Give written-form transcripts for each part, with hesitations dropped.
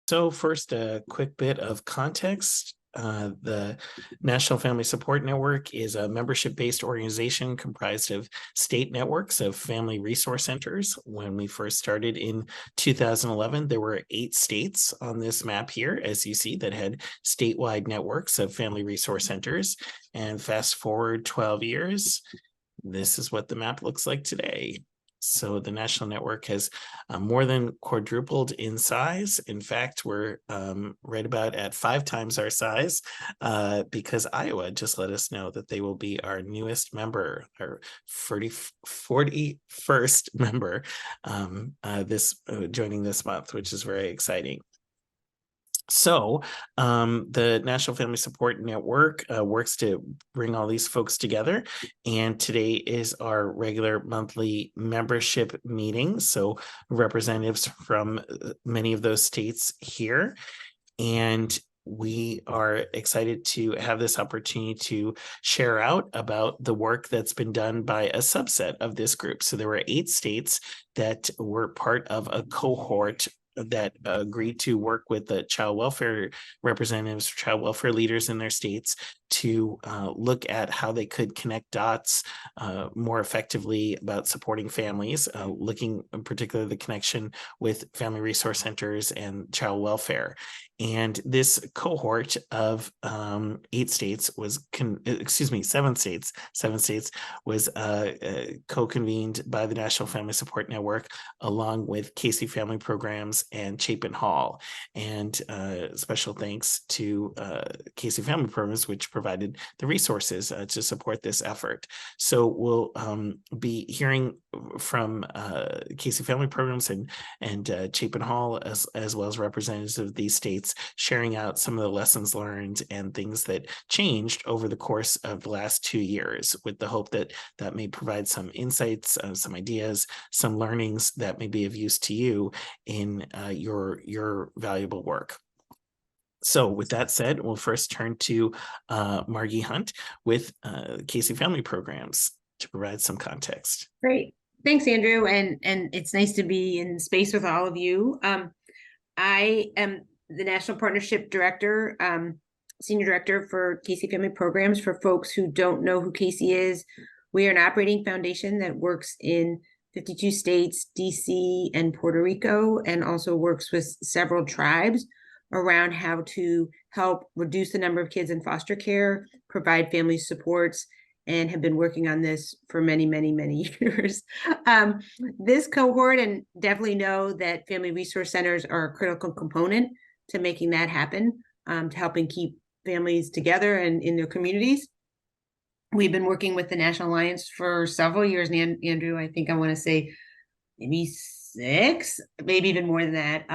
So first, a quick bit of context. The National Family Support Network is a membership-based organization comprised of state networks of family resource centers. When we first started in 2011, there were 8 states on this map here, as you see, that had statewide networks of family resource centers. And fast forward 12 years, this is what the map looks like today. So the national network has more than quadrupled in size. In fact, we're right about at 5 times our size because Iowa just let us know that they will be our newest member, our 41st member joining this month, which is very exciting. So the National Family Support Network works to bring all these folks together. And today is our regular monthly membership meeting. So representatives from many of those states here. And we are excited to have this opportunity to share out about the work that's been done by a subset of this group. So there were 8 states that were part of a cohort that agreed to work with the child welfare representatives, child welfare leaders in their states to look at how they could connect dots more effectively about supporting families, looking in particular the connection with family resource centers and child welfare. And this cohort of 7 states was co-convened by the National Family Support Network along with Casey Family Programs and Chapin Hall. And special thanks to Casey Family Programs, which provided the resources to support this effort. So we'll be hearing from Casey Family Programs and Chapin Hall as well as representatives of these states sharing out some of the lessons learned and things that changed over the course of the last 2 years, with the hope that that may provide some insights, some ideas, some learnings that may be of use to you in your valuable work. So with that said, we'll first turn to Margie Hunt with Casey Family Programs to provide some context. Great. Thanks, Andrew. And it's nice to be in space with all of you. I am the National Partnership Director, Senior Director for Casey Family Programs. For folks who don't know who Casey is, we are an operating foundation that works in 52 states, DC, and Puerto Rico, and also works with several tribes around how to help reduce the number of kids in foster care, provide family supports, and have been working on this for many, many, many years. This cohort, and definitely know that family resource centers are a critical component to making that happen, to helping keep families together and in their communities. We've been working with the National Alliance for several years, and Andrew, I think I want to say maybe 6, maybe even more than that.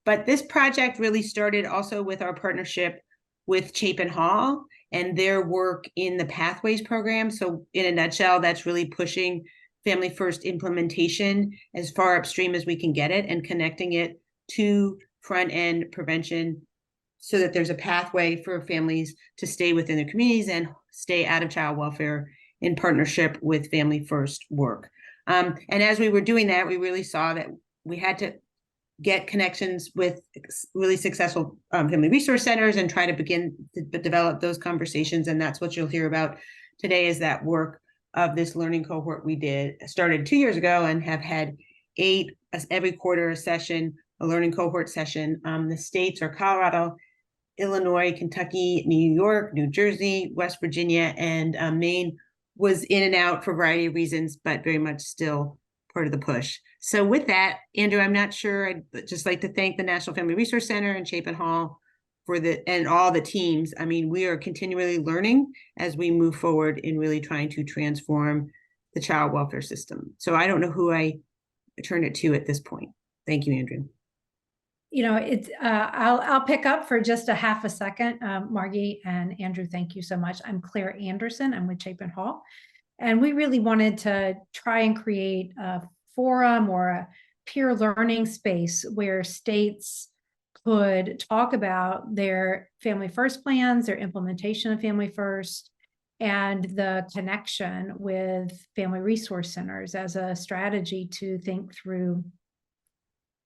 But this project really started also with our partnership with Chapin Hall and their work in the Pathways program. So in a nutshell, that's really pushing family first implementation as far upstream as we can get it and connecting it to front end prevention so that there's a pathway for families to stay within their communities and stay out of child welfare in partnership with family first work. And as we were doing that, we really saw that we had to get connections with really successful family resource centers and try to begin to develop those conversations. And that's what you'll hear about today, is that work of this learning cohort we started 2 years ago and have had 8 every quarter a session, a learning cohort session. The states are Colorado, Illinois, Kentucky, New York, New Jersey, West Virginia, and Maine was in and out for a variety of reasons, but very much still part of the push. So with that, Andrew, I'm not sure, I'd just like to thank the National Family Resource Center and Chapin Hall and all the teams. I mean, we are continually learning as we move forward in really trying to transform the child welfare system. So I don't know who I turn it to at this point. Thank you, Andrew. You know, it's I'll pick up for just a half a second. Margie and Andrew, thank you so much. I'm Claire Anderson. I'm with Chapin Hall. And we really wanted to try and create a forum or a peer learning space where states could talk about their family first plans, their implementation of family first, and the connection with family resource centers as a strategy to think through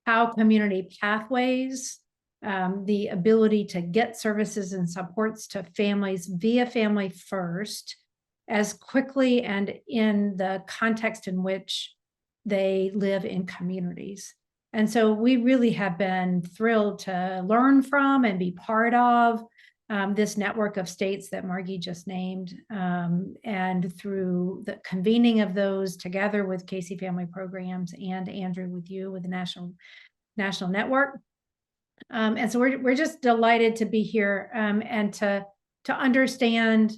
how community pathways the ability to get services and supports to families via Family First as quickly and in the context in which they live in communities. And so we really have been thrilled to learn from and be part of this network of states that Margie just named. And through the convening of those together with Casey Family Programs and Andrew with you with the National Network. And so we're just delighted to be here and to understand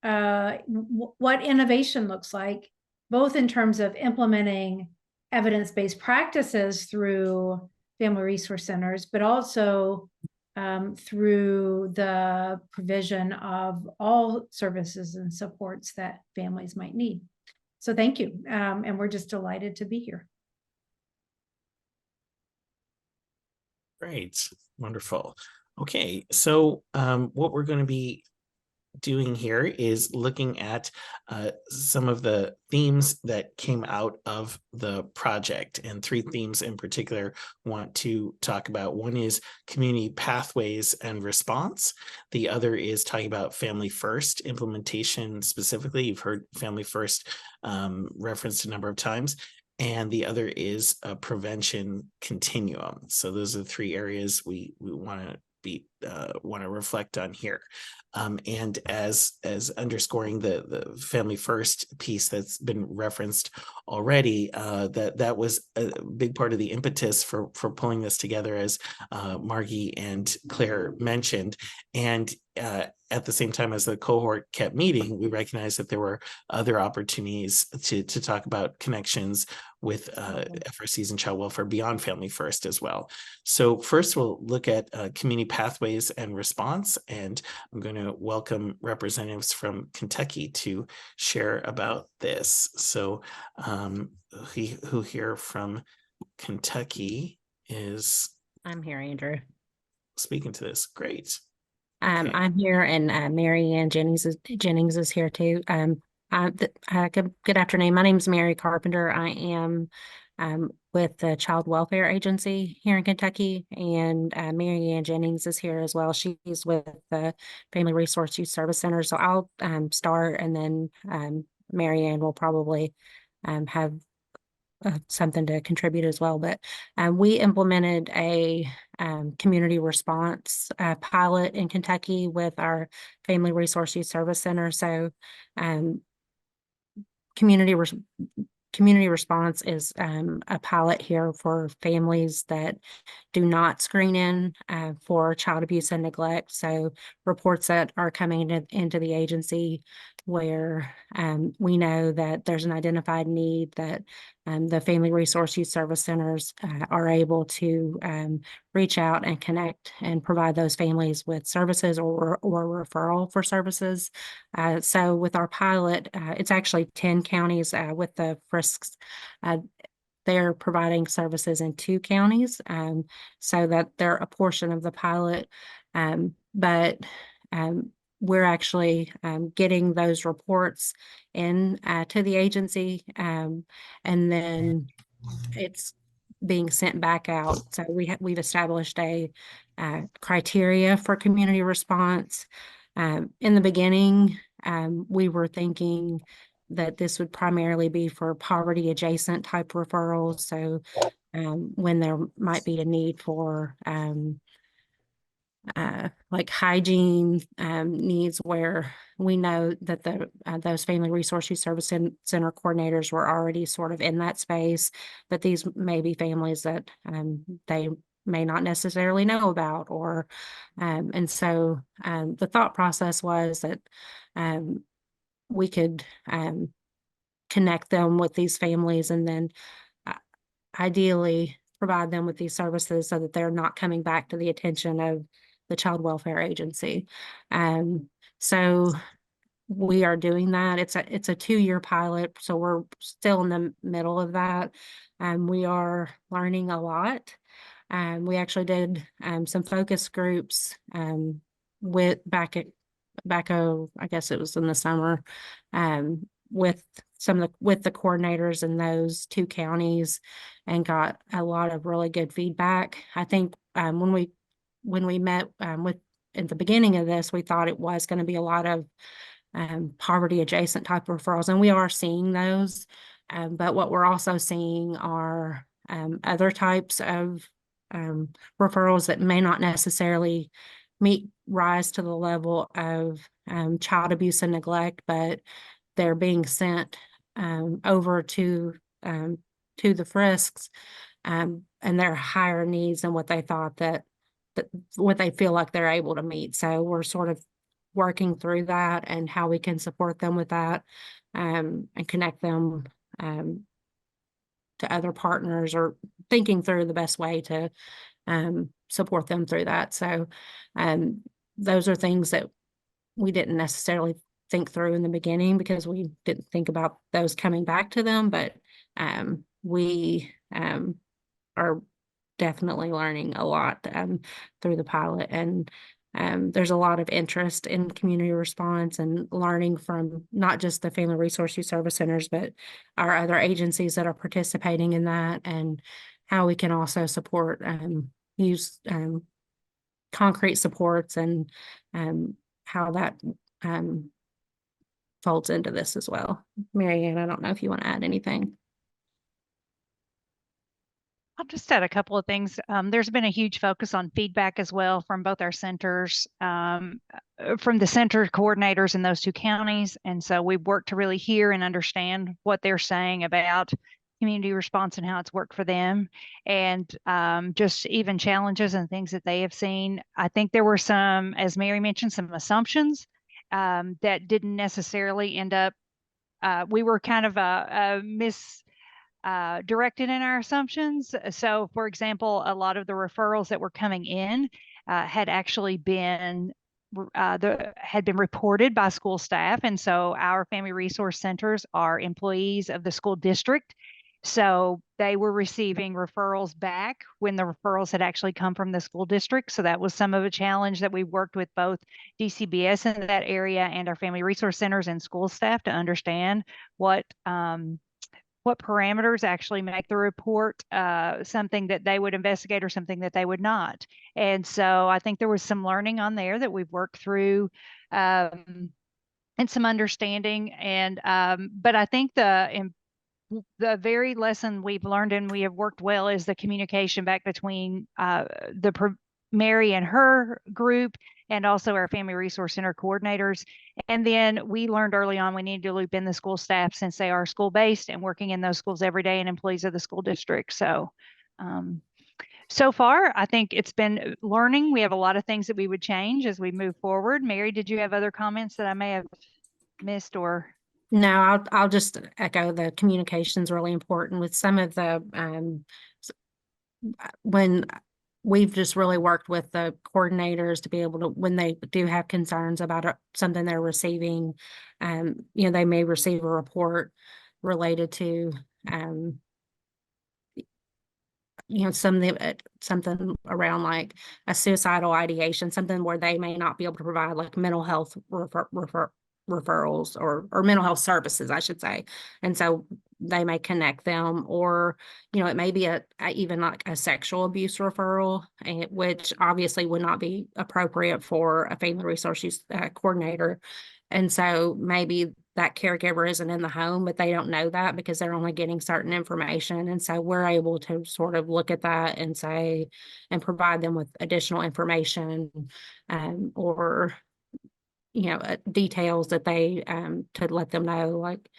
what innovation looks like, both in terms of implementing evidence-based practices through family resource centers, but also through the provision of all services and supports that families might need. So thank you. And we're just delighted to be here. Great. Wonderful. Okay. So what we're going to be doing here is looking at some of the themes that came out of the project, and three themes in particular want to talk about. One is community pathways and response. The other is talking about Family First implementation specifically. You've heard Family First referenced a number of times. And the other is a prevention continuum. So those are the three areas we want to reflect on here. And as underscoring the Family First piece that's been referenced already, that was a big part of the impetus for pulling this together, as Margie and Claire mentioned. And at the same time as the cohort kept meeting, we recognized that there were other opportunities to talk about connections with FRCs and child welfare beyond Family First as well. So first we'll look at community pathways and response, and I'm going to welcome representatives from Kentucky to share about this. So who here from Kentucky is... I'm here, Andrew. Speaking to this. Great. Okay. I'm here, and Mary Ann Jennings is here too. Good afternoon. My name is Mary Carpenter. I am with the Child Welfare Agency here in Kentucky, and Mary Ann Jennings is here as well. She's with the Family Resource Youth Service Center. So I'll start, and then Mary Ann will probably have something to contribute as well. But we implemented a community response pilot in Kentucky with our Family Resource Youth Service Center. So community response is a pilot here for families that do not screen in for child abuse and neglect. So reports that are coming into the agency where we know that there's an identified need, that the Family Resource Youth Service Centers are able to reach out and connect and provide those families with services or referral for services. So with our pilot, it's actually 10 counties with the FRCs. They're providing services in 2 counties, so that they're a portion of the pilot. But we're actually getting those reports in to the agency, and then it's being sent back out. So we've established a criteria for community response. In the beginning, we were thinking that this would primarily be for poverty adjacent type referrals. So when there might be a need for like hygiene needs, where we know that those Family Resource Youth Service Center coordinators were already sort of in that space, but these may be families that they may not necessarily know about, or and so the thought process was that we could connect them with these families, and then ideally provide them with these services so that they're not coming back to the attention of the Child Welfare Agency. So we are doing that. It's a 2-year pilot, so we're still in the middle of that. We are learning a lot. We actually did some focus groups with back I guess it was in the summer, with the coordinators in those 2 counties, and got a lot of really good feedback. I think when we when we met with at the beginning of this, we thought it was going to be a lot of poverty adjacent type referrals, and we are seeing those. But what we're also seeing are other types of referrals that may not necessarily rise to the level of child abuse and neglect, but they're being sent over to the FRCs, and they're higher needs than what they thought that what they feel like they're able to meet. So we're sort of working through that and how we can support them with that, and connect them to other partners, or thinking through the best way to support them through that. So those are things that we didn't necessarily think through in the beginning because we didn't think about those coming back to them, but we are definitely learning a lot through the pilot, and there's a lot of interest in community response and learning from not just the Family Resource Youth Service Centers, but our other agencies that are participating in that, and how we can also support use concrete supports, and how that folds into this as well. Mary Ann, I don't know if you want to add anything. I'll just add a couple of things. There's been a huge focus on feedback as well from both our centers, from the center coordinators in those two counties. And so we've worked to really hear and understand what they're saying about community response and how it's worked for them, and just even challenges and things that they have seen. I think there were some, as Mary mentioned, some assumptions that didn't necessarily end up, we were kind of a directed in our assumptions. So, for example, a lot of the referrals that were coming in had actually been had been reported by school staff, and so our Family Resource Centers are employees of the school district. So they were receiving referrals back when the referrals had actually come from the school district. So that was some of a challenge that we worked with both DCBS in that area and our Family Resource Centers and school staff to understand what parameters actually make the report something that they would investigate or something that they would not. And so I think there was some learning on there that we've worked through, and some understanding. And but I think the very lesson we've learned and we have worked well is the communication back between Mary and her group, and also our Family Resource Center coordinators. And then we learned early on we needed to loop in the school staff, since they are school-based and working in those schools every day and employees of the school district. So so far, I think it's been learning. We have a lot of things that we would change as we move forward. Mary, did you have other comments that I may have missed? Or no, I'll just echo the communication is really important with some of the when we've just really worked with the coordinators to be able to, when they do have concerns about something they're receiving, they may receive a report related to something around like a suicidal ideation, something where they may not be able to provide like mental health referrals or mental health services, I should say. And so they may connect them, or, it may be even like a sexual abuse referral, which obviously would not be appropriate for a Family Resource Use coordinator. And so maybe that caregiver isn't in the home, but they don't know that because they're only getting certain information. And so we're able to sort of look at that and say, and provide them with additional information, or details that they to let them know, like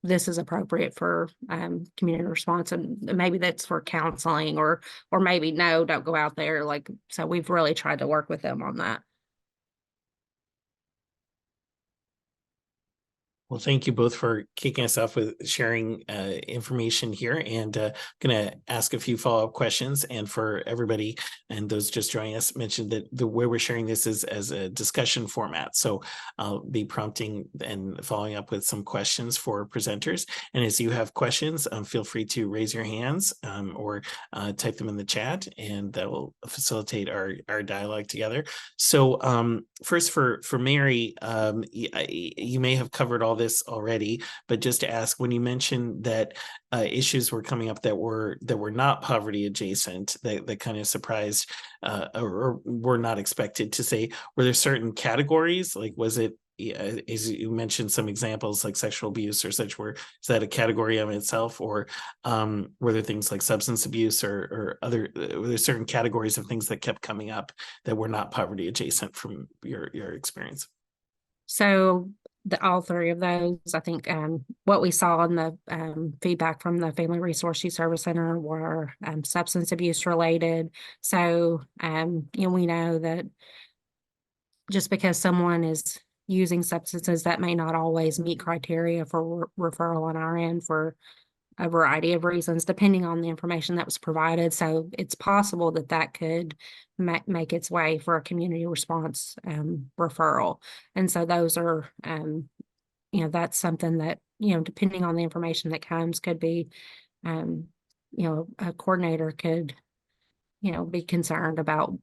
this is appropriate for community response, and maybe that's for counseling, or maybe no, don't go out there. Like, so we've really tried to work with them on that. Well, thank you both for kicking us off with sharing information here, and going to ask a few follow-up questions. And for everybody and those just joining us, mentioned that the way we're sharing this is as a discussion format. So I'll be prompting and following up with some questions for presenters. And as you have questions, feel free to raise your hands or type them in the chat, and that will facilitate our dialogue together. So first, for Mary, you may have covered all this already, but just to ask, when you mentioned that issues were coming up that were not poverty adjacent, that kind of surprised or were not expected, to say, were there certain categories? Like, was it, as you mentioned some examples like sexual abuse or such, is that a category of itself, or were there things like substance abuse or other, were there certain categories of things that kept coming up that were not poverty adjacent from your experience? So all three of those, I think, what we saw in the feedback from the Family Resource Youth Service Center were substance abuse related. So, we know that just because someone is using substances, that may not always meet criteria for referral on our end for a variety of reasons, depending on the information that was provided. So it's possible that could make its way for a community response referral. And so those are, that's something that, depending on the information that comes, could be, a coordinator could, be concerned about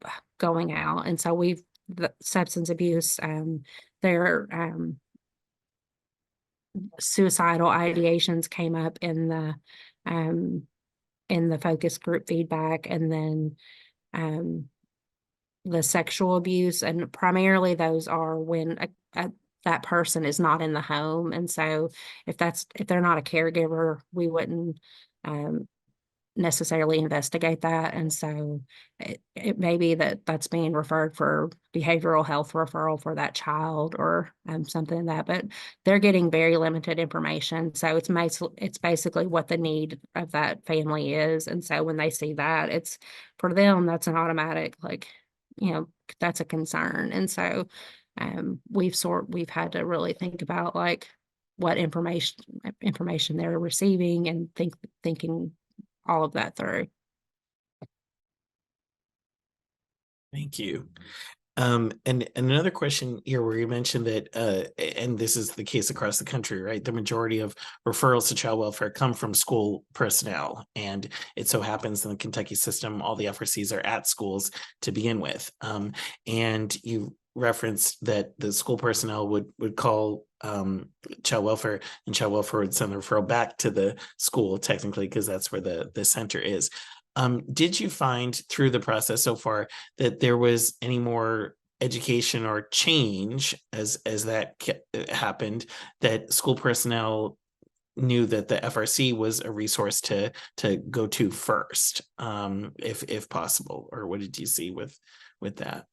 going out. And so the substance abuse, their suicidal ideations came up in the focus group feedback, and then the sexual abuse, and primarily those are when that person is not in the home. And so if they're not a caregiver, we wouldn't necessarily investigate that. And so it may be that's being referred for behavioral health referral for that child, or something like that, but they're getting very limited information. So it's basically what the need of that family is. And so when they see that, it's, for them, that's an automatic, like, that's a concern. And so we've had to really think about like what information they're receiving, and thinking all of that through. Thank you. And another question here, where you mentioned that, and this is the case across the country, right? The majority of referrals to child welfare come from school personnel. And it so happens in the Kentucky system, all the FRCs are at schools to begin with. And you referenced that the school personnel would call child welfare, and child welfare would send the referral back to the school, technically, because that's where the center is. Did you find through the process so far that there was any more education or change as that happened, that school personnel knew that the FRC was a resource to go to first, if possible? Or what did you see with that?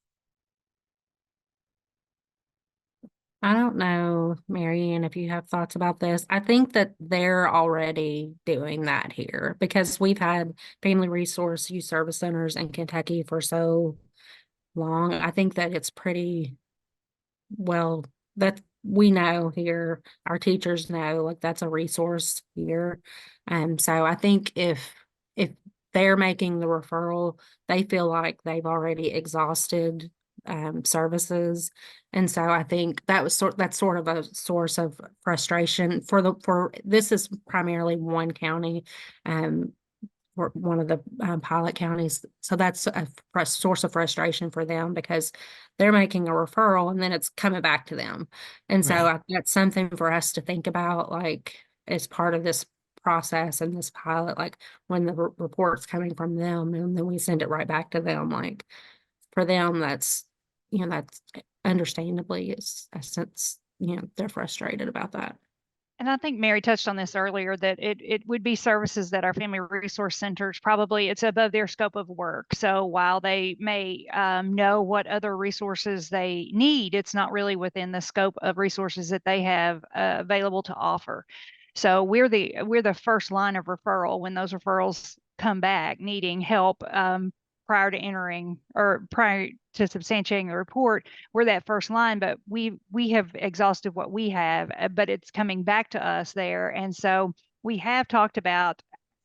I don't know, Marianne, if you have thoughts about this. I think that they're already doing that here, because we've had Family Resource Youth Service Centers in Kentucky for so long. I think that it's pretty well, that we know here, our teachers know, like, that's a resource here. So I think if they're making the referral, they feel like they've already exhausted services. And so I think that's sort of a source of frustration for this is primarily one county, for one of the pilot counties. So that's a source of frustration for them, because they're making a referral and then it's coming back to them. And so that's something for us to think about, like, as part of this process and this pilot, like when the report's coming from them and then we send it right back to them, like, for them, that's understandably, it's a sense, they're frustrated about that. And I think Mary touched on this earlier, that it would be services that our family resource centers, probably it's above their scope of work. So while they may know what other resources they need, it's not really within the scope of resources that they have available to offer. So we're the first line of referral when those referrals come back needing help prior to entering or prior to substantiating a report. We're that first line, but we have exhausted what we have, but it's coming back to us there. And so we have talked about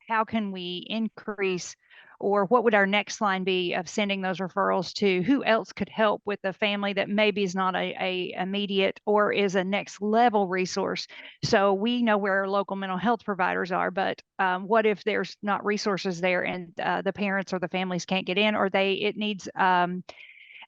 how can we increase, or what would our next line be of sending those referrals to, who else could help with a family that maybe is not a immediate or is a next level resource. So we know where our local mental health providers are, but what if there's not resources there, and the parents or the families can't get in, or it needs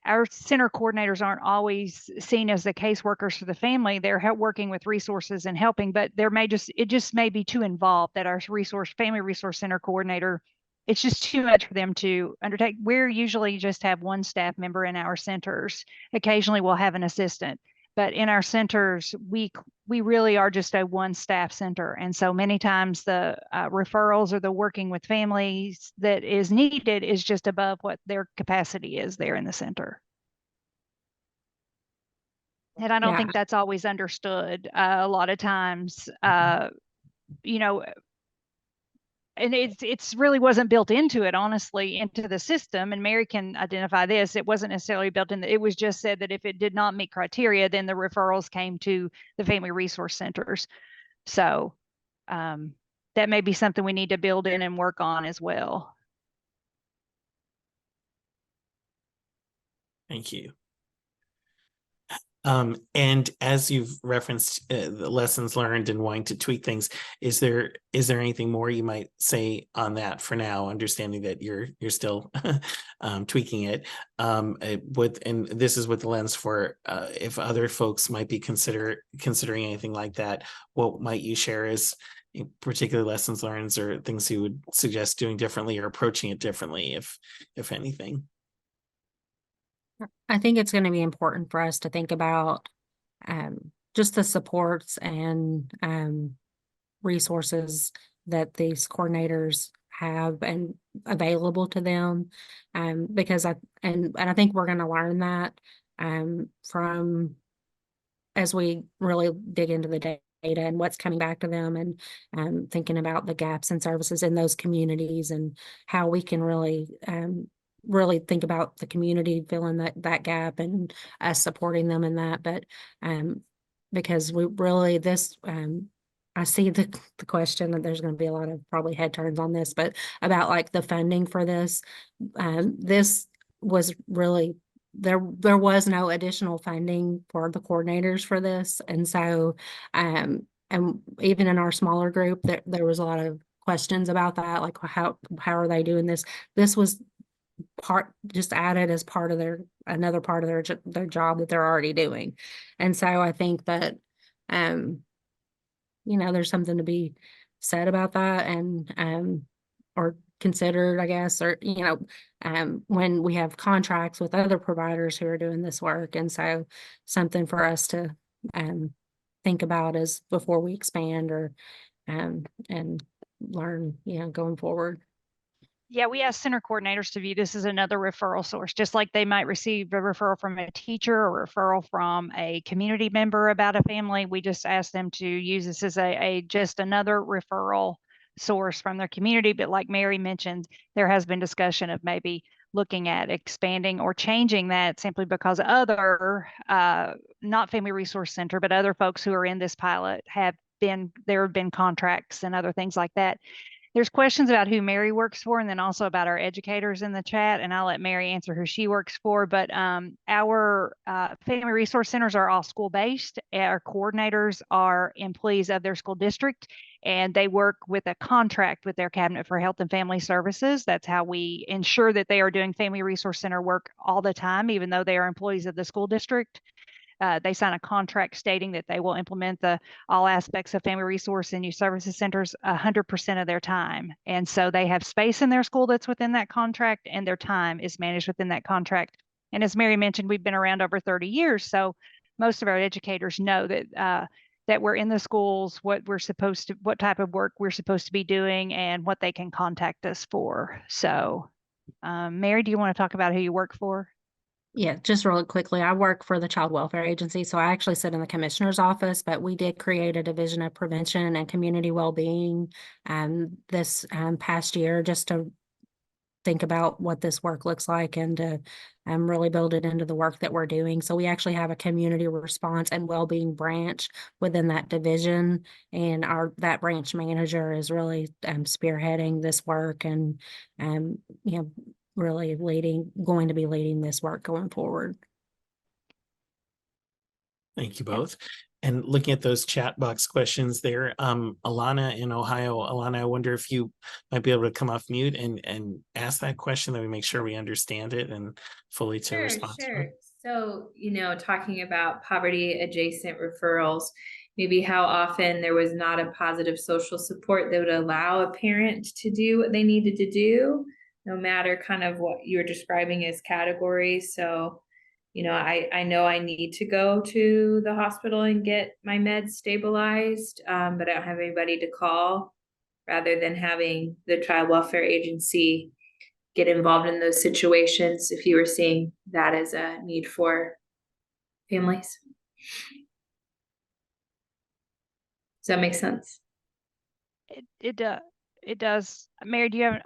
our center coordinators aren't always seen as the caseworkers for the family. They're working with resources and helping, but it just may be too involved that our family resource center coordinator, it's just too much for them to undertake. We're usually just have one staff member in our centers. Occasionally we'll have an assistant, but in our centers, we really are just a one staff center. And so many times the referrals or the working with families that is needed is just above what their capacity is there in the center. And I don't think that's always understood. A lot of times, you know, and it's really wasn't built into it, honestly, into the system. And Mary can identify this. It wasn't necessarily built in. It was just said that if it did not meet criteria, then the referrals came to the family resource centers. So that may be something we need to build in and work on as well. Thank you. And as you've referenced the lessons learned and wanting to tweak things, is there anything more you might say on that for now, understanding that you're still tweaking it? And this is with the lens for if other folks might be considering anything like that, what might you share as particular lessons learned or things you would suggest doing differently or approaching it differently, if anything? I think it's going to be important for us to think about just the supports and resources that these coordinators have and available to them, because I think we're going to learn that from as we really dig into the data and what's coming back to them, and thinking about the gaps in services in those communities and how we can really think about the community filling that gap and us supporting them in that. But because we really I see the question that there's going to be a lot of probably head turns on this, but about like the funding for this. This was really there was no additional funding for the coordinators for this, and so and even in our smaller group there was a lot of questions about that, like how are they doing this? This was just added as part of another part of their job that they're already doing. And so I think that there's something to be said about that, and or considered, I guess, or when we have contracts with other providers who are doing this work. And so something for us to think about as before we expand or and learn going forward. Yeah, we ask center coordinators to view this as another referral source, just like they might receive a referral from a teacher or referral from a community member about a family. We just ask them to use this as just another referral source from their community. But like Mary mentioned, there has been discussion of maybe looking at expanding or changing that simply because other, not Family Resource Center, but other folks who are in this pilot there have been contracts and other things like that. There's questions about who Mary works for, and then also about our educators in the chat, and I'll let Mary answer who she works for. But our family resource centers are all school-based. Our coordinators are employees of their school district, and they work with a contract with their Cabinet for Health and Family Services. That's how we ensure that they are doing family resource center work all the time, even though they are employees of the school district. They sign a contract stating that they will implement all aspects of family resource and youth services centers 100% of their time. And so they have space in their school that's within that contract, and their time is managed within that contract. And as Mary mentioned, we've been around over 30 years. So most of our educators know that we're in the schools, what type of work we're supposed to be doing, and what they can contact us for. So Mary, do you want to talk about who you work for? Yeah, just really quickly, I work for the Child Welfare Agency, so I actually sit in the commissioner's office, but we did create a division of prevention and community well-being this past year, just to think about what this work looks like and to really build it into the work that we're doing. So we actually have a community response and well-being branch within that division, and that branch manager is really spearheading this work and really going to be leading this work going forward. Thank you both. And looking at those chat box questions there, Alana in Ohio, Alana, I wonder if you might be able to come off mute and ask that question, that we make sure we understand it and fully to respond to Sure. it. So, talking about poverty adjacent referrals, maybe how often there was not a positive social support that would allow a parent to do what they needed to do, no matter kind of what you're describing as categories. So, I know I need to go to the hospital and get my meds stabilized, but I don't have anybody to call, rather than having the child welfare agency get involved in those situations, if you were seeing that as a need for families. Does that make sense? It does. Mary, do you have?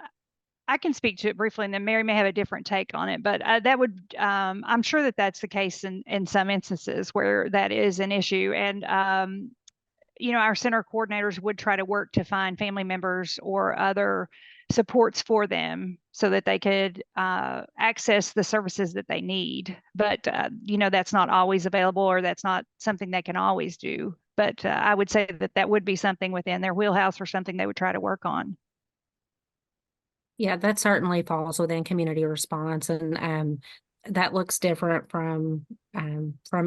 I can speak to it briefly, and then Mary may have a different take on it. But that would, I'm sure that that's the case in some instances where that is an issue. And our center coordinators would try to work to find family members or other supports for them so that they could access the services that they need. But that's not always available, or that's not something they can always do. But I would say that that would be something within their wheelhouse, or something they would try to work on. Yeah, that certainly falls within community response, and that looks different from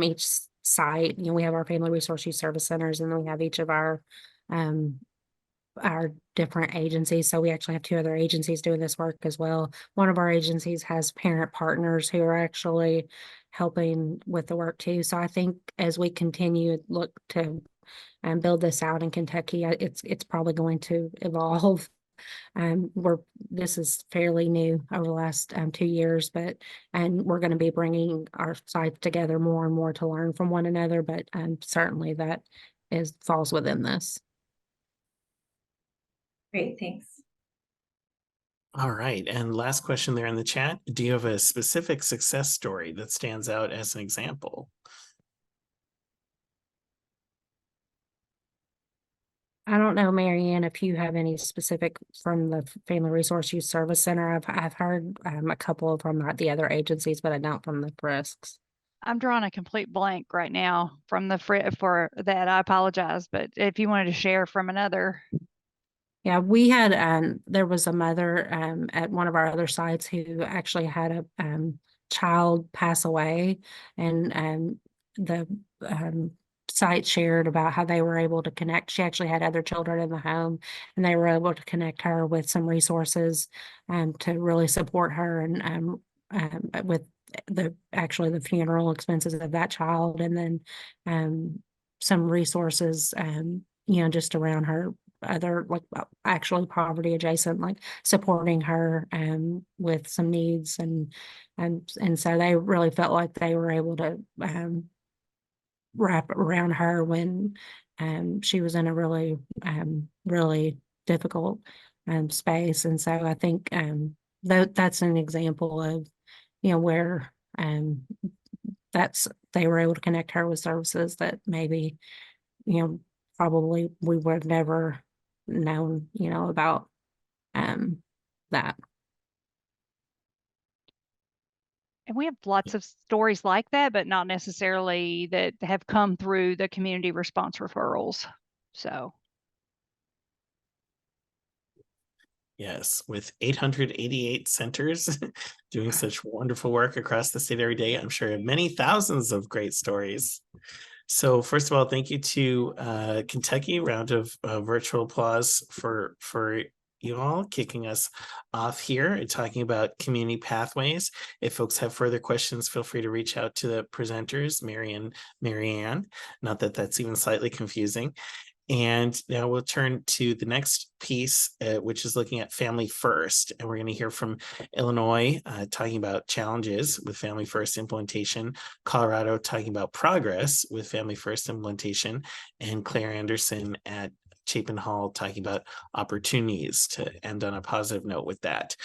each site. We have our family resource use service centers, and then we have each of our different agencies. So we actually have 2 other agencies doing this work as well. One of our agencies has parent partners who are actually helping with the work too. So I think as we continue look to build this out in Kentucky, it's probably going to evolve. This is fairly new over the last 2 years, and we're going to be bringing our sites together more and more to learn from one another. But certainly that falls within this. Great, thanks. All right. And last question there in the chat. Do you have a specific success story that stands out as an example? I don't know, Marianne, if you have any specific from the Family Resource Use Service Center. I've heard a couple from the other agencies, but I don't from the FRCs. I'm drawing a complete blank right now from the for that. I apologize, but if you wanted to share from another. Yeah, we had there was a mother at one of our other sites who actually had a child pass away, and the site shared about how they were able to connect. She actually had other children in the home, and they were able to connect her with some resources to really support her, and with the funeral expenses of that child, and then some resources just around her other, like actually poverty adjacent, like supporting her with some needs, and so they really felt like they were able to wrap around her when she was in a really really difficult space. And so I think that's an example of where they were able to connect her with services that maybe probably we would have never known about that. And we have lots of stories like that, but not necessarily that have come through the community response referrals. So. Yes, with 888 centers doing such wonderful work across the state every day, I'm sure have many thousands of great stories. So first of all, thank you to Kentucky. Round of virtual applause for you all kicking us off here and talking about community pathways. If folks have further questions, feel free to reach out to the presenters, Mary and Marianne. Not that that's even slightly confusing. And now we'll turn to the next piece, which is looking at Family First. And we're going to hear from Illinois talking about challenges with Family First implementation, Colorado talking about progress with Family First implementation, and Claire Anderson at Chapin Hall talking about opportunities, to end on a positive note with that.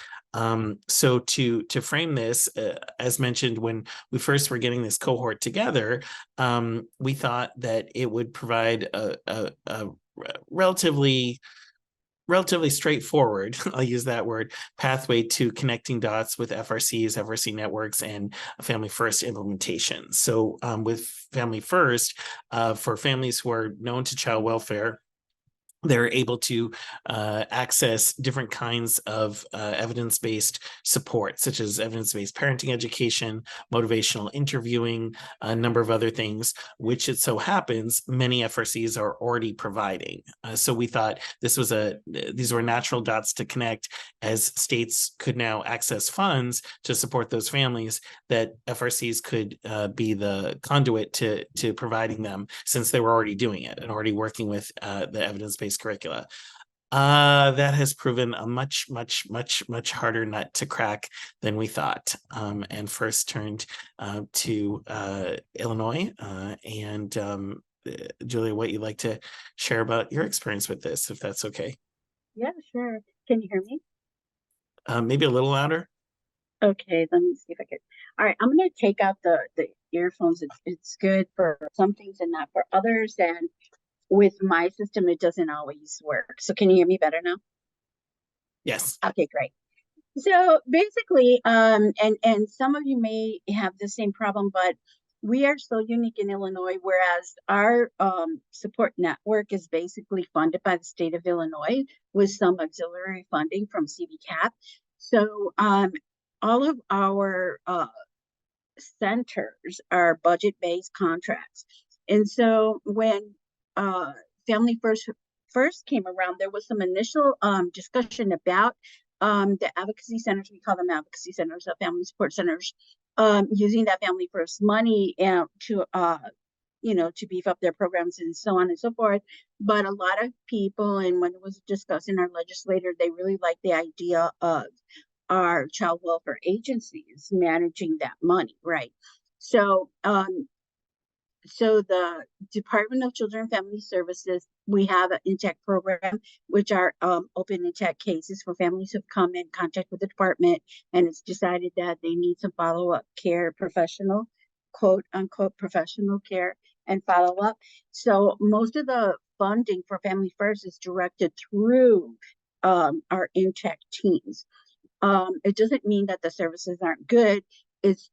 So to frame this, as mentioned, when we first were getting this cohort together, we thought that it would provide a relatively relatively straightforward, I'll use that word, pathway to connecting dots with FRCs, FRC networks, and Family First implementation. So with Family First, for families who are known to child welfare, they're able to access different kinds of evidence-based support, such as evidence-based parenting education, motivational interviewing, a number of other things, which it so happens many FRCs are already providing. So we thought these were natural dots to connect, as states could now access funds to support those families, that FRCs could be the conduit to providing them, since they were already doing it and already working with the evidence-based curricula. That has proven a much harder nut to crack than we thought, and first turned to Illinois. Julia, what you'd like to share about your experience with this, if that's okay? Yeah, sure. Can you hear me? Maybe a little louder. Okay, let me see if I can. All right, I'm gonna take out the earphones. It's good for some things and not for others. And with my system, it doesn't always work. So can you hear me better now? Yes. Okay, great. So basically, and some of you may have the same problem, but we are so unique in Illinois, whereas our support network is basically funded by the state of Illinois with some auxiliary funding from CVCAP. So all of our centers are budget-based contracts. And so when Family First came around, there was some initial discussion about the advocacy centers. We call them advocacy centers, family support centers, using that Family First money to to beef up their programs and so on and so forth. But a lot of people, and when it was discussed in our legislature, they really liked the idea of our child welfare agencies managing that money, right? So so the Department of Children and Family Services, we have an intake program, which are open intake cases for families who've come in contact with the department, and it's decided that they need some follow-up care, professional, quote unquote, professional care and follow-up. So most of the funding for Family First is directed through our intake teams. It doesn't mean that the services aren't good.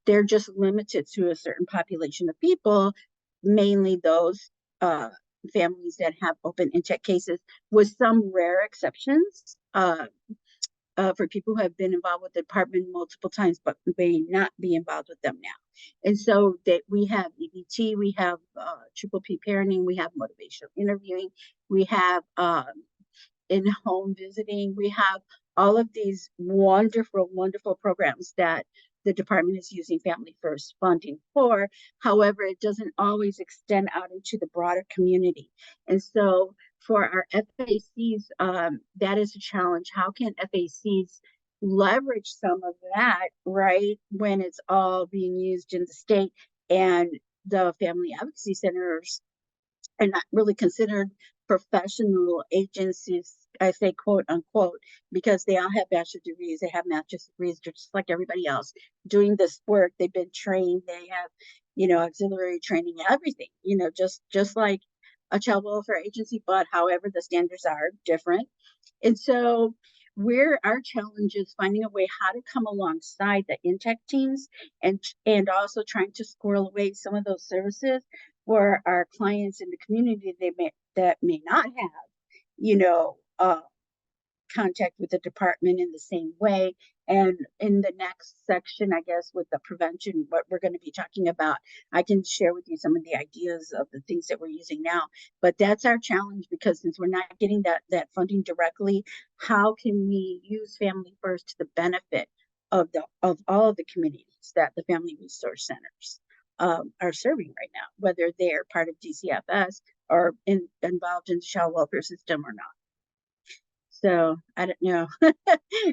They're just limited to a certain population of people, mainly those families that have open intake cases, with some rare exceptions for people who have been involved with the department multiple times but may not be involved with them now. And so that we have EBT, we have triple P parenting, we have motivational interviewing, we have in-home visiting, we have all of these wonderful programs that the department is using Family First funding for. However, it doesn't always extend out into the broader community. And so for our FACs, that is a challenge. How can FACs leverage some of that, right, when it's all being used in the state and the family advocacy centers are not really considered professional agencies? I say quote unquote, because they all have bachelor degrees, they have master's degrees, just like everybody else doing this work. They've been trained, they have, auxiliary training, everything, just like a child welfare agency, but however, the standards are different. And so our challenge is finding a way how to come alongside the intake teams and also trying to squirrel away some of those services for our clients in the community that may not have, contact with the department in the same way. And in the next section, I guess, with the prevention, what we're going to be talking about, I can share with you some of the ideas of the things that we're using now. But that's our challenge, because since we're not getting that funding directly, how can we use Family First to the benefit of all of the communities that the Family Resource Centers are serving right now, whether they're part of DCFS or involved in the child welfare system or not. So I don't know,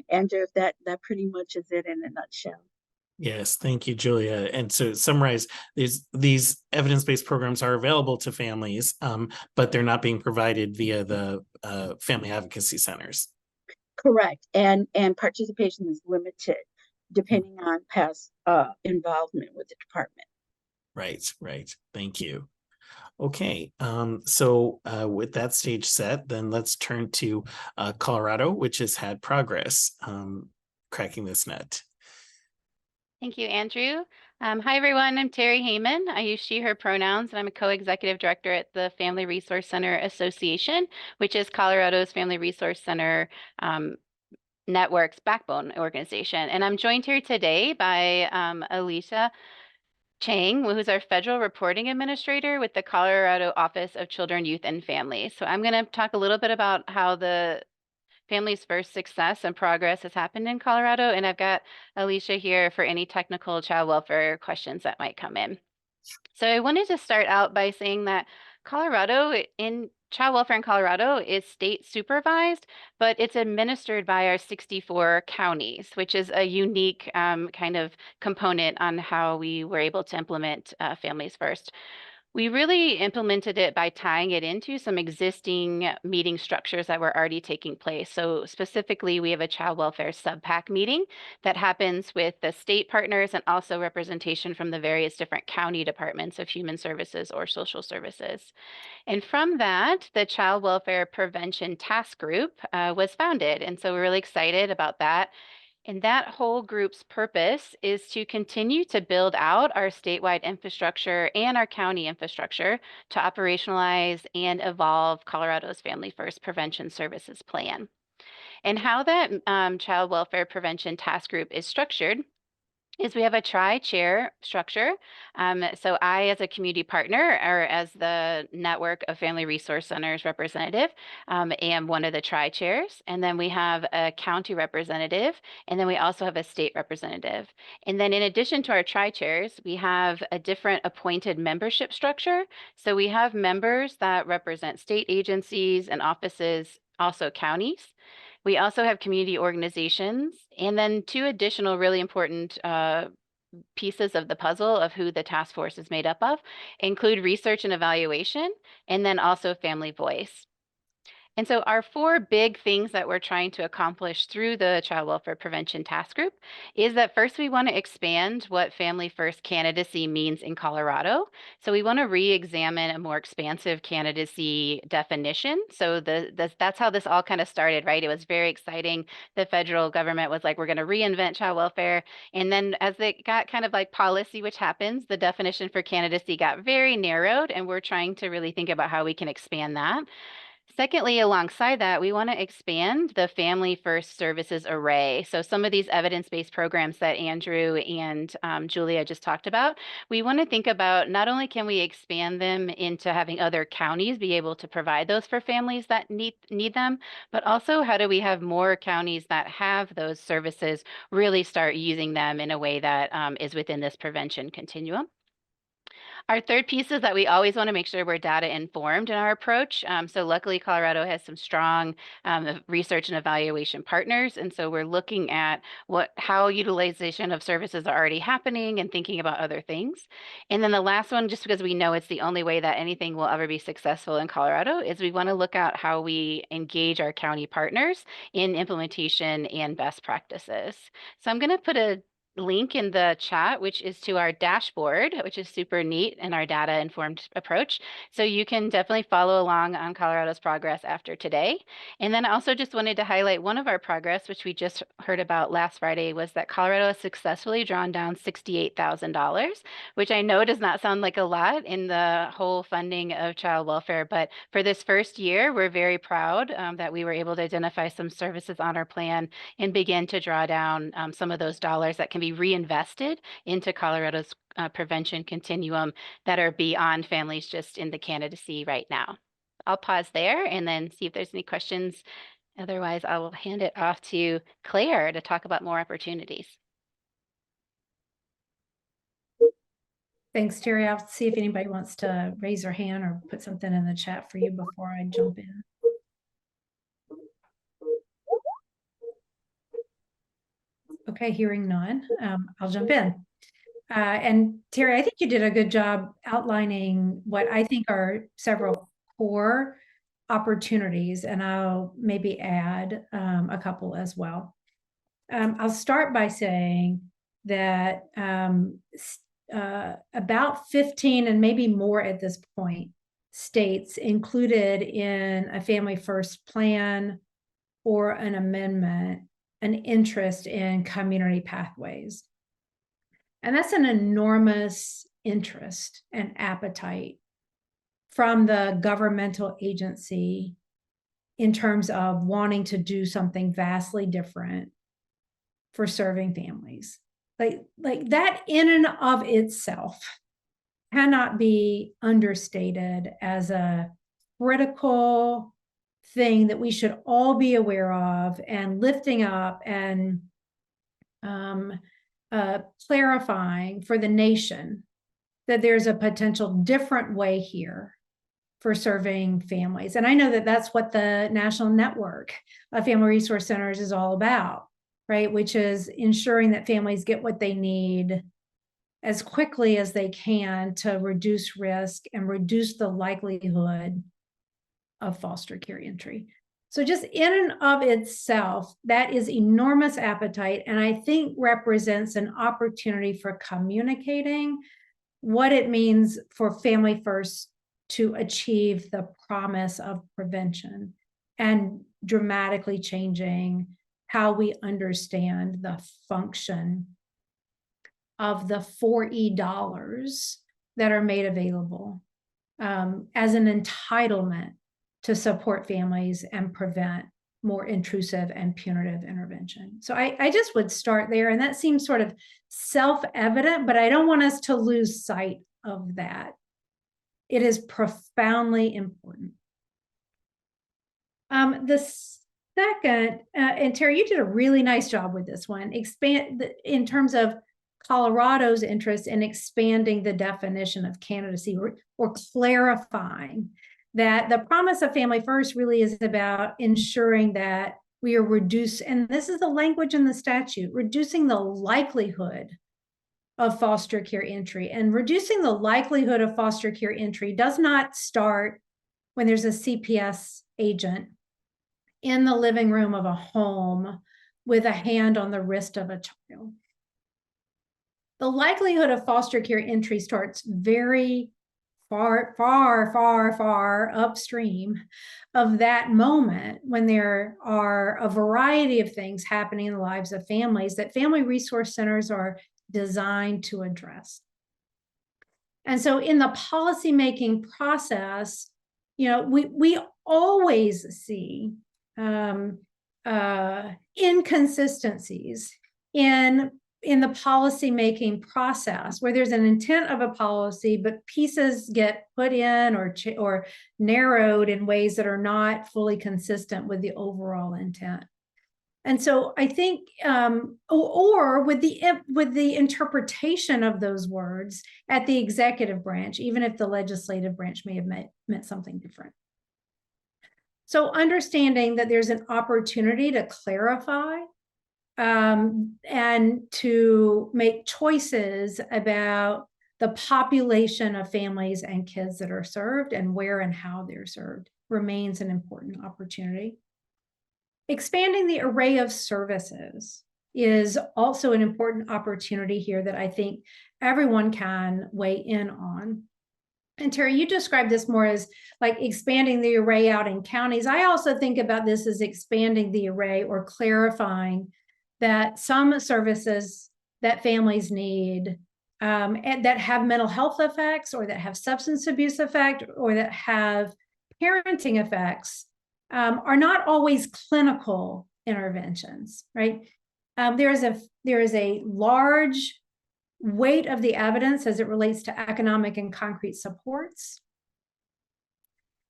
Andrew, if that pretty much is it in a nutshell. Yes, thank you, Julia. And to summarize, these evidence-based programs are available to families, but they're not being provided via the family advocacy centers. Correct, and participation is limited depending on past involvement with the department. Right. Thank you. Okay, so with that stage set, then let's turn to Colorado, which has had progress cracking this nut. Thank you, Andrew. Hi, everyone. I'm Terry Heyman. I use she, her pronouns, and I'm a co-executive director at the Family Resource Center Association, which is Colorado's Family Resource Center Network's backbone organization. And I'm joined here today by Alicia Chang, who's our federal reporting administrator with the Colorado Office of Children, Youth, and Families. So I'm going to talk a little bit about how the Families First success and progress has happened in Colorado. And I've got Alicia here for any technical child welfare questions that might come in. So I wanted to start out by saying that child welfare in Colorado is state supervised, but it's administered by our 64 counties, which is a unique kind of component on how we were able to implement Families First. We really implemented it by tying it into some existing meeting structures that were already taking place. So specifically, we have a child welfare sub-PAC meeting that happens with the state partners and also representation from the various different county departments of human services or social services. And from that, the Child Welfare Prevention Task Group was founded. And so we're really excited about that. And that whole group's purpose is to continue to build out our statewide infrastructure and our county infrastructure to operationalize and evolve Colorado's Family First Prevention Services Plan. And how that Child Welfare Prevention Task Group is structured is we have a tri-chair structure. So I, as a community partner or as the network of family resource centers representative, am one of the tri-chairs. And then we have a county representative, and then we also have a state representative. And then in addition to our tri-chairs, we have a different appointed membership structure. So we have members that represent state agencies and offices, also counties. We also have community organizations, and then two additional really important pieces of the puzzle of who the task force is made up of include research and evaluation, and then also family voice. And so our four big things that we're trying to accomplish through the Child Welfare Prevention Task Group is that first we want to expand what Family First candidacy means in Colorado. So we want to re-examine a more expansive candidacy definition. So that's how this all kind of started, right? It was very exciting. The federal government was like, we're going to reinvent child welfare. And then as it got kind of like policy, which happens, the definition for candidacy got very narrowed, and we're trying to really think about how we can expand that. Secondly, alongside that, we want to expand the Family First Services array. So some of these evidence-based programs that Andrew and Julia just talked about, we want to think about not only can we expand them into having other counties be able to provide those for families that need them, but also how do we have more counties that have those services really start using them in a way that is within this prevention continuum. Our third piece is that we always want to make sure we're data informed in our approach. So luckily, Colorado has some strong research and evaluation partners. And so we're looking at how utilization of services are already happening and thinking about other things. And then the last one, just because we know it's the only way that anything will ever be successful in Colorado, is we want to look at how we engage our county partners in implementation and best practices. So I'm going to put a link in the chat, which is to our dashboard, which is super neat in our data informed approach. So you can definitely follow along on Colorado's progress after today. And then I also just wanted to highlight one of our progress, which we just heard about last Friday, was that Colorado has successfully drawn down $68,000, which I know does not sound like a lot in the whole funding of child welfare. But for this first year, we're very proud that we were able to identify some services on our plan and begin to draw down some of those dollars that can be reinvested into Colorado's prevention continuum that are beyond families just in the candidacy right now. I'll pause there and then see if there's any questions. Otherwise, I will hand it off to Claire to talk about more opportunities. Thanks, Terry. I'll see if anybody wants to raise their hand or put something in the chat for you before I jump in. Okay, hearing none, I'll jump in. And Terry, I think you did a good job outlining what I think are several core opportunities, and I'll maybe add a couple as well. I'll start by saying that about 15 and maybe more at this point states included in a Family First plan or an amendment an interest in community pathways. And that's an enormous interest and appetite from the governmental agency in terms of wanting to do something vastly different for serving families. Like that in and of itself cannot be understated as a critical thing that we should all be aware of and lifting up and clarifying for the nation that there's a potential different way here for serving families. And I know that that's what the National Network of Family Resource Centers is all about, right? Which is ensuring that families get what they need as quickly as they can to reduce risk and reduce the likelihood of foster care entry. So just in and of itself, that is enormous appetite, and I think represents an opportunity for communicating what it means for Family First to achieve the promise of prevention and dramatically changing how we understand the function of the 4E dollars that are made available as an entitlement to support families and prevent more intrusive and punitive intervention. So I just would start there, and that seems sort of self-evident, but I don't want us to lose sight of that. It is profoundly important. The second, and Terry, you did a really nice job with this one, in terms of Colorado's interest in expanding the definition of candidacy or clarifying that the promise of Family First really is about ensuring that we are and this is the language in the statute, reducing the likelihood of foster care entry. And reducing the likelihood of foster care entry does not start when there's a CPS agent in the living room of a home with a hand on the wrist of a child. The likelihood of foster care entry starts very far upstream of that moment when there are a variety of things happening in the lives of families that Family Resource Centers are designed to address. And so in the policymaking process, you know, we always see inconsistencies in the policy-making process where there's an intent of a policy, but pieces get put in or narrowed in ways that are not fully consistent with the overall intent. And so I think, or with the interpretation of those words at the executive branch, even if the legislative branch may have meant something different. So understanding that there's an opportunity to clarify and to make choices about the population of families and kids that are served and where and how they're served remains an important opportunity. Expanding the array of services is also an important opportunity here that I think everyone can weigh in on. And Terry, you described this more as like expanding the array out in counties. I also think about this as expanding the array or clarifying that some services that families need and that have mental health effects or that have substance abuse effect or that have parenting effects are not always clinical interventions, right? There is a large weight of the evidence as it relates to economic and concrete supports.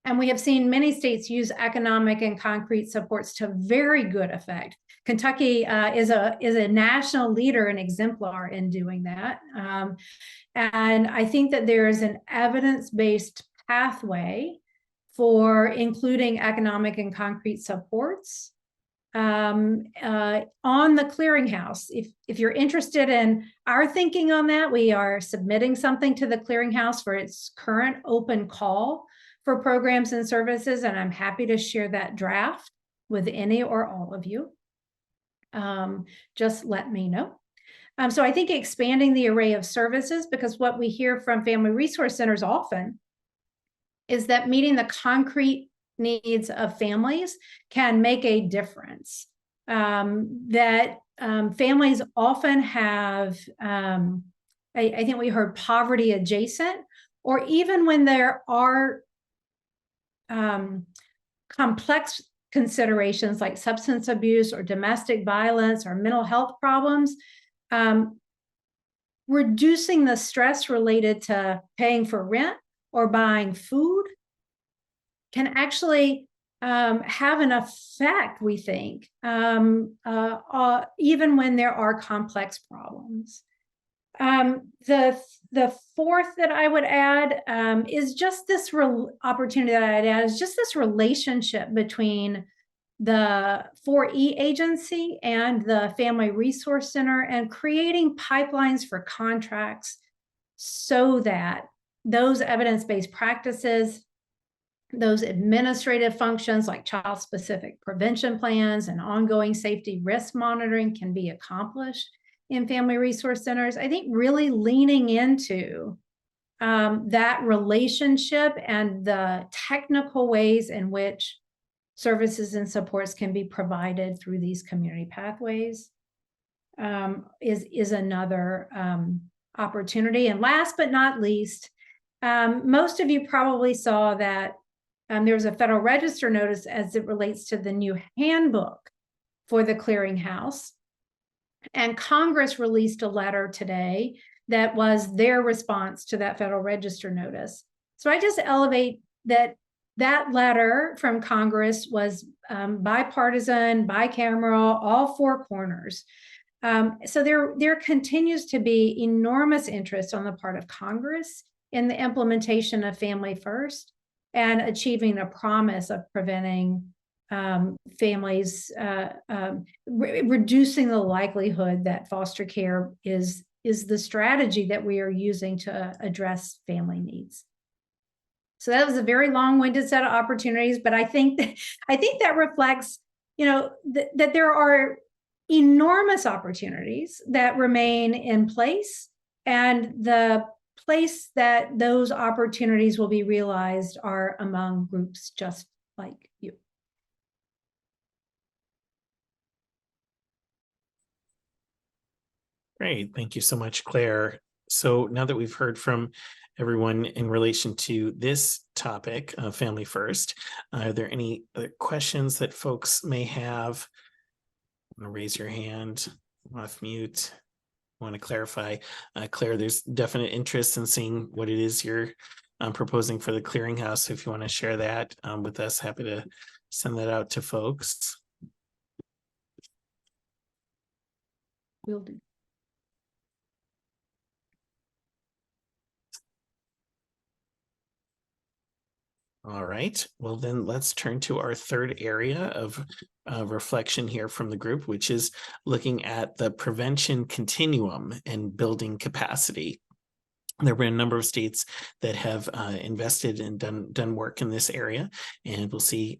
And we have seen many states use economic and concrete supports to very good effect. Kentucky is a national leader and exemplar in doing that. And I think that there is an evidence-based pathway for including economic and concrete supports on the clearinghouse. If you're interested in our thinking on that, we are submitting something to the clearinghouse for its current open call for programs and services, and I'm happy to share that draft with any or all of you. Just let me know. So I think expanding the array of services, because what we hear from Family Resource Centers often is that meeting the concrete needs of families can make a difference. That families often have, I think we heard poverty adjacent, or even when there are complex considerations like substance abuse or domestic violence or mental health problems, reducing the stress related to paying for rent or buying food can actually have an effect, we think, even when there are complex problems. The fourth that I would add is just this opportunity that I'd add is just this relationship between the 4E agency and the Family Resource Center, and creating pipelines for contracts so that those evidence-based practices, those administrative functions like child-specific prevention plans and ongoing safety risk monitoring can be accomplished in Family Resource Centers. I think really leaning into that relationship and the technical ways in which services and supports can be provided through these community pathways is another opportunity. And last but not least, most of you probably saw that there was a Federal Register notice as it relates to the new handbook for the clearinghouse. And Congress released a letter today that was their response to that Federal Register notice. So I just elevate that letter from Congress was bipartisan, bicameral, all four corners. So there continues to be enormous interest on the part of Congress in the implementation of Family First and achieving a promise of preventing families, reducing the likelihood that foster care is the strategy that we are using to address family needs. So that was a very long-winded set of opportunities, but I think that reflects, that there are enormous opportunities that remain in place, and the place that those opportunities will be realized are among groups just like you. Great. Thank you so much, Claire. So now that we've heard from everyone in relation to this topic of Family First, are there any other questions that folks may have? Raise your hand, off mute. Want to clarify, Claire, there's definite interest in seeing what it is you're proposing for the clearinghouse. So if you want to share that with us, happy to send that out to folks. Will do. All right, well then let's turn to our third area of reflection here from the group, which is looking at the prevention continuum and building capacity. There have been a number of states that have invested and done work in this area, and we'll see.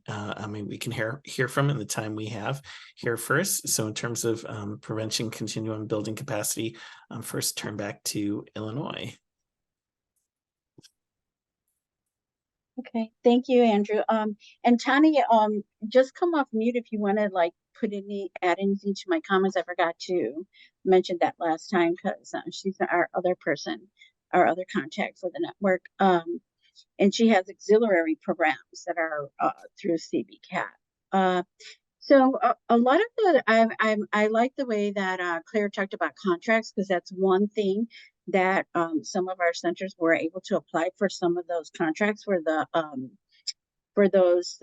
We can hear from in the time we have here first. So in terms of prevention continuum, building capacity, first turn back to Illinois. Okay, thank you, Andrew. And Tani, just come off mute if you want to add anything to my comments. I forgot to mention that last time because she's our other contact for the network. And she has auxiliary programs that are through CBCAT. So a lot of the, I like the way that Claire talked about contracts, because that's one thing that some of our centers were able to apply for some of those contracts for those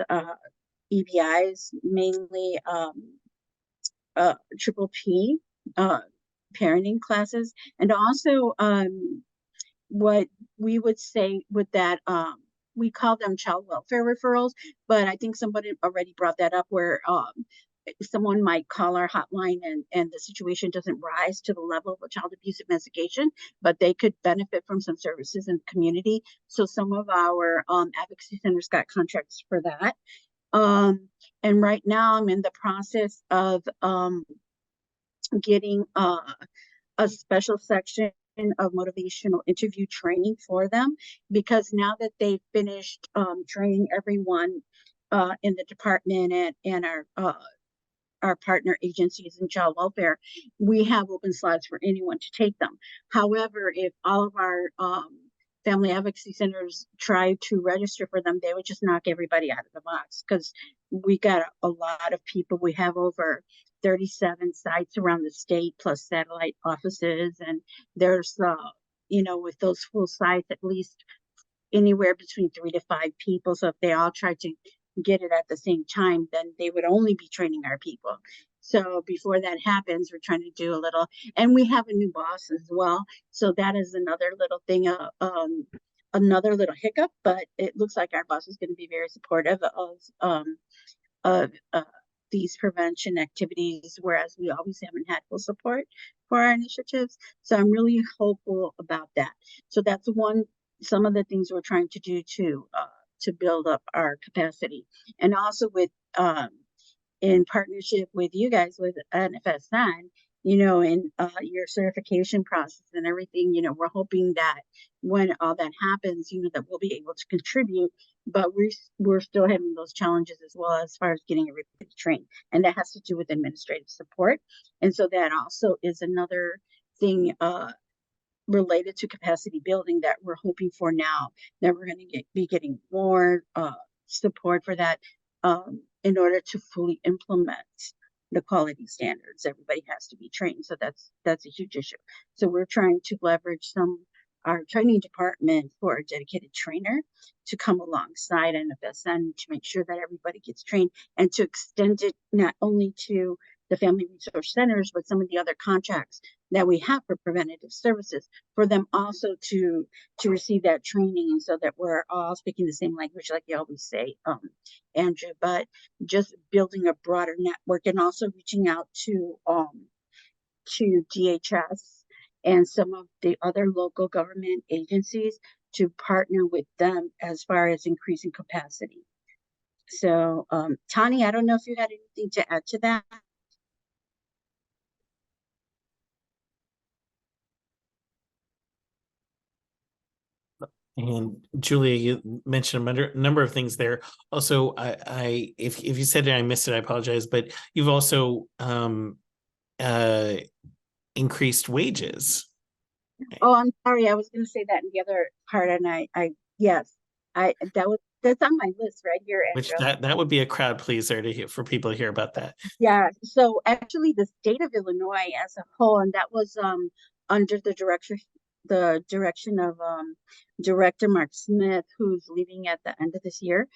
EBIs, mainly triple P parenting classes, and also what we would say with that, we call them child welfare referrals, but I think somebody already brought that up, where someone might call our hotline and the situation doesn't rise to the level of a child abuse investigation, but they could benefit from some services in the community. So some of our advocacy centers got contracts for that. And right now I'm in the process of getting a special section of motivational interview training for them, because now that they've finished training everyone in the department and our partner agencies in child welfare, we have open slots for anyone to take them. However, if all of our family advocacy centers try to register for them, they would just knock everybody out of the box, because we got a lot of people. We have over 37 sites around the state, plus satellite offices, and there's with those full sites, at least anywhere between 3 to 5 people. So if they all tried to get it at the same time, then they would only be training our people. So before that happens, we're trying to do a little, and we have a new boss as well. So that is another little thing, another little hiccup, but it looks like our boss is going to be very supportive of these prevention activities, whereas we always haven't had full support for our initiatives. So I'm really hopeful about that. So that's some of the things we're trying to do to build up our capacity, and also with in partnership with you guys with NFSN, in your certification process and everything. We're hoping that when all that happens, that we'll be able to contribute, but we're still having those challenges as well as far as getting everybody trained, and that has to do with administrative support. And so that also is another thing related to capacity building that we're hoping for now, that we're going to be getting more support for that in order to fully implement the quality standards. Everybody has to be trained, so that's a huge issue. So we're trying to leverage our training department for a dedicated trainer to come alongside NFSN to make sure that everybody gets trained, and to extend it not only to the family resource centers, but some of the other contracts that we have for preventative services, for them also to receive that training, and so that we're all speaking the same language, like you always say, Andrew. But just building a broader network, and also reaching out to DHS and some of the other local government agencies to partner with them as far as increasing capacity. So, Tani, I don't know if you had anything to add to that. And Julia, you mentioned a number of things there. Also, if you said it, I missed it, I apologize. But you've also increased wages. Oh, I'm sorry. I was going to say that in the other part, and yes, that's on my list right here, Which Andrew. that would be a crowd pleaser for people to hear about that. Yeah. So actually, the state of Illinois as a whole, and that was under the direction of Director Mark Smith, who's leaving at the end of this year.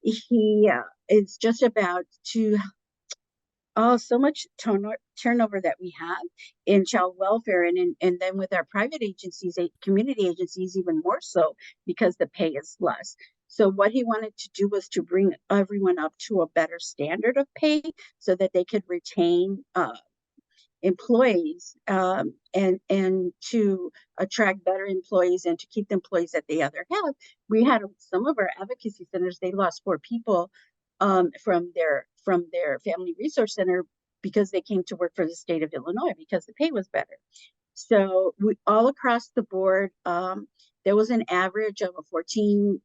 He is just about to. Oh, so much turnover that we have in child welfare, and then with our private agencies, community agencies, even more so, because the pay is less. So what he wanted to do was to bring everyone up to a better standard of pay, so that they could retain employees, and to attract better employees, and to keep the employees that they other have. We had some of our advocacy centers, they lost 4 people from their family resource center, because they came to work for the state of Illinois because the pay was better. So we all across the board, there was an average of a 14%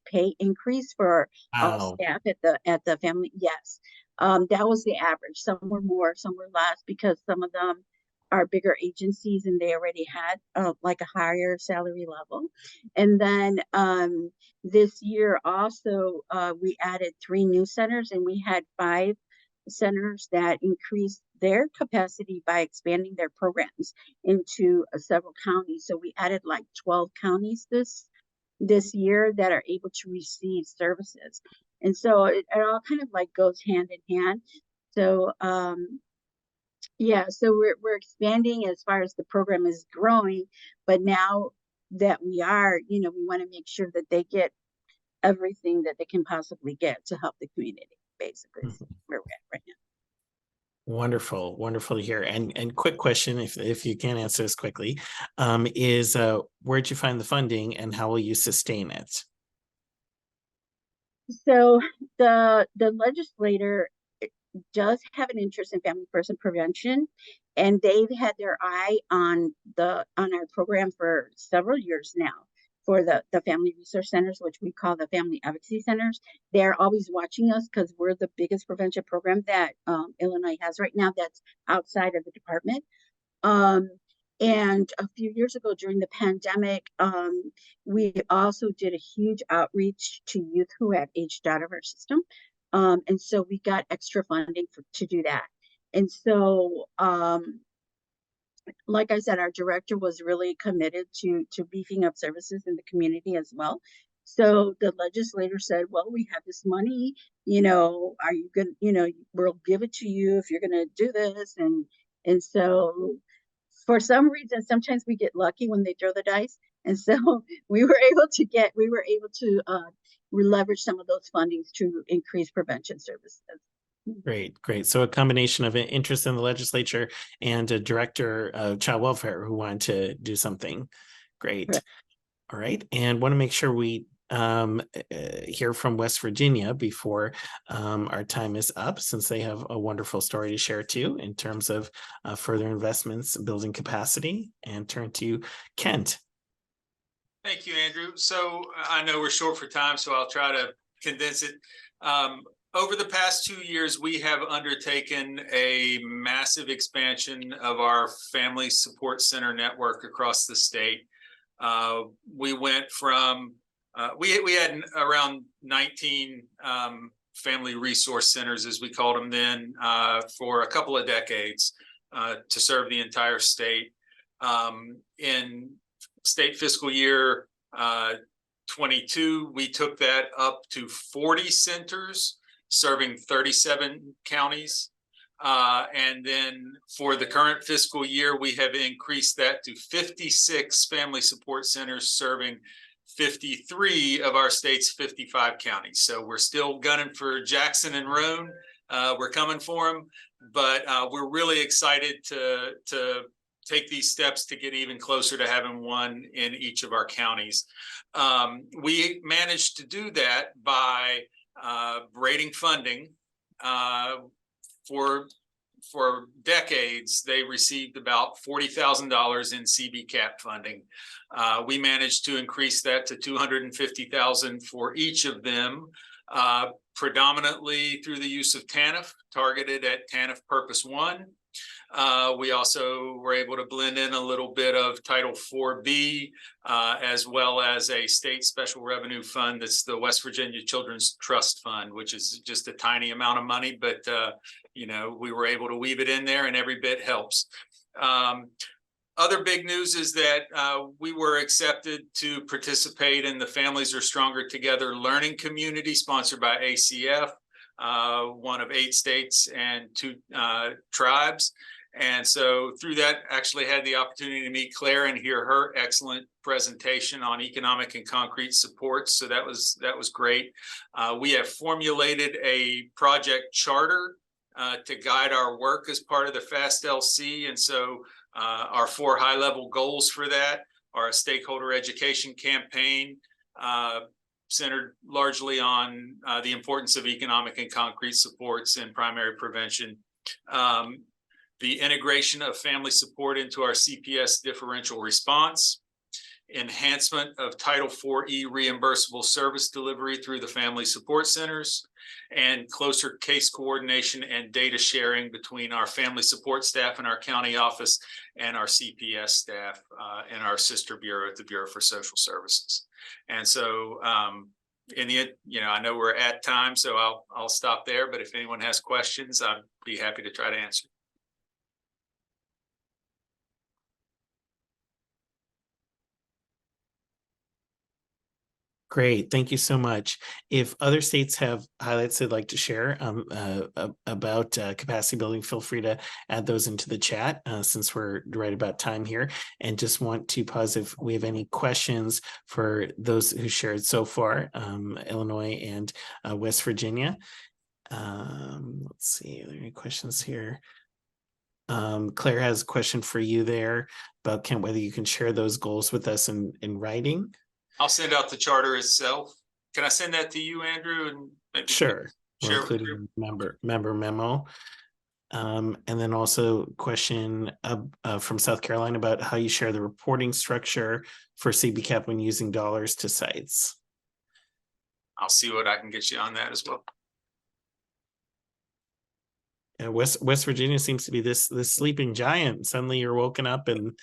pay increase for all staff at the family. Yes. That was the average. Some were more, some were less, because some of them are bigger agencies and they already had like a higher salary level. And then this year also, we added 3 new centers, and we had 5 centers that increased their capacity by expanding their programs into several counties. So we added like 12 counties this year that are able to receive services. And so it all kind of like goes hand in hand. So yeah, so we're expanding as far as the program is growing, but now that we are, we want to make sure that they get everything that they can possibly get to help the community, basically. So where we're at right now. Wonderful to hear. And quick question, if you can answer this quickly, is where'd you find the funding, and how will you sustain it? So the legislator does have an interest in family first and prevention, and they've had their eye on our program for several years now. For the family resource centers, which we call the family advocacy centers, they're always watching us because we're the biggest prevention program that Illinois has right now that's outside of the department. And a few years ago during the pandemic, we also did a huge outreach to youth who had aged out of our system. And so we got extra funding to do that. And so, like I said, our director was really committed to beefing up services in the community as well. So the legislator said, well, we have this money, are you good? We'll give it to you if you're going to do this. And so for some reason, sometimes we get lucky when they throw the dice. And so we were able to leverage some of those fundings to increase prevention services. Great. So a combination of an interest in the legislature and a director of child welfare who wanted to do something. Great. Right. All right. And want to make sure we hear from West Virginia before our time is up, since they have a wonderful story to share too in terms of further investments, building capacity, and turn to Kent. Thank you, Andrew. So I know we're short for time, so I'll try to condense it. Over the past 2 years, we have undertaken a massive expansion of our family support center network across the state. We went from, we had around 19 family resource centers, as we called them then, for a couple of decades to serve the entire state. In state fiscal year 22, we took that up to 40 centers, serving 37 counties. And then for the current fiscal year, we have increased that to 56 family support centers, serving 53 of our state's 55 counties. So we're still gunning for Jackson and Roane. We're coming for them, but we're really excited to take these steps to get even closer to having one in each of our counties. We managed to do that by rating funding. For decades, they received about $40,000 in CB-CAP funding. We managed to increase that to $250,000 for each of them, predominantly through the use of TANF, targeted at TANF Purpose 1. We also were able to blend in a little bit of Title 4B, as well as a state special revenue fund that's the West Virginia Children's Trust Fund, which is just a tiny amount of money, but we were able to weave it in there, and every bit helps. Other big news is that we were accepted to participate in the Families Are Stronger Together learning community sponsored by ACF, one of 8 states and 2 tribes. And so through that, actually had the opportunity to meet Claire and hear her excellent presentation on economic and concrete supports. So that was great. We have formulated a project charter to guide our work as part of the FAST-LC. And so our 4 high-level goals for that are a stakeholder education campaign centered largely on the importance of economic and concrete supports in primary prevention. The integration of family support into our CPS differential response, enhancement of Title 4E reimbursable service delivery through the family support centers, and closer case coordination and data sharing between our family support staff in our county office and our CPS staff and our sister bureau at the Bureau for Social Services. And so in the end, I know we're at time, so I'll stop there, but if anyone has questions, I'd be happy to try to answer. Great. Thank you so much. If other states have highlights they'd like to share about capacity building, feel free to add those into the chat since we're right about time here. And just want to pause if we have any questions for those who shared so far, Illinois and West Virginia. Let's see, are there any questions here? Claire has a question for you there about Kent, whether you can share those goals with us in writing. I'll send out the charter itself. Can I send that to you, Andrew? And maybe Sure. we're Share. including member memo. And then also question from South Carolina about how you share the reporting structure for CBCAP when using dollars to sites. I'll see what I can get you on that as well. West Virginia seems to be this sleeping giant. Suddenly you're woken up and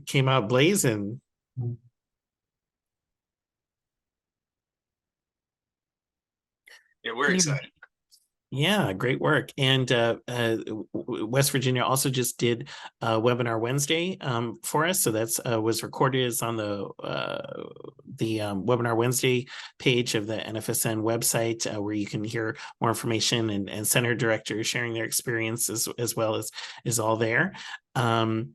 came out blazing. Yeah, we're excited. Yeah, great work. And West Virginia also just did Webinar Wednesday for us. So that's was recorded. It's on the Webinar Wednesday page of the NFSN website where you can hear more information, and center directors sharing their experiences as well as is all there. And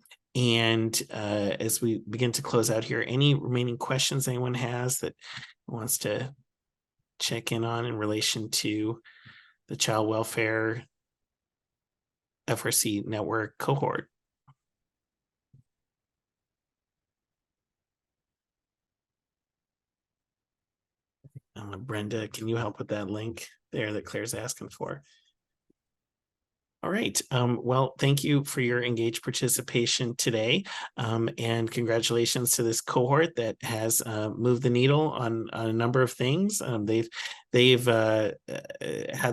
as we begin to close out here, any remaining questions anyone has that wants to check in on in relation to the child welfare FRC network cohort? Brenda, can you help with that link there that Claire's asking for? All right. Well, thank you for your engaged participation today, and congratulations to this cohort that has moved the needle on a number of things. They've had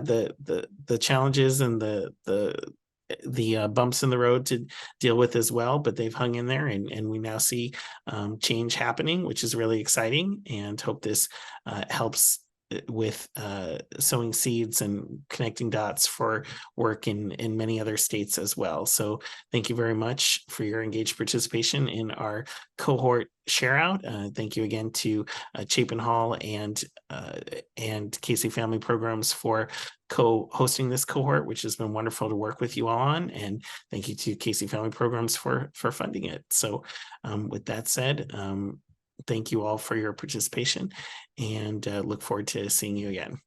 the challenges and the bumps in the road to deal with as well, but they've hung in there, and we now see change happening, which is really exciting, and hope this helps with sowing seeds and connecting dots for work in many other states as well. So thank you very much for your engaged participation in our cohort share out. Thank you again to Chapin Hall and Casey Family Programs for co-hosting this cohort, which has been wonderful to work with you all on. And thank you to Casey Family Programs for funding it. So with that said, thank you all for your participation, and look forward to seeing you again.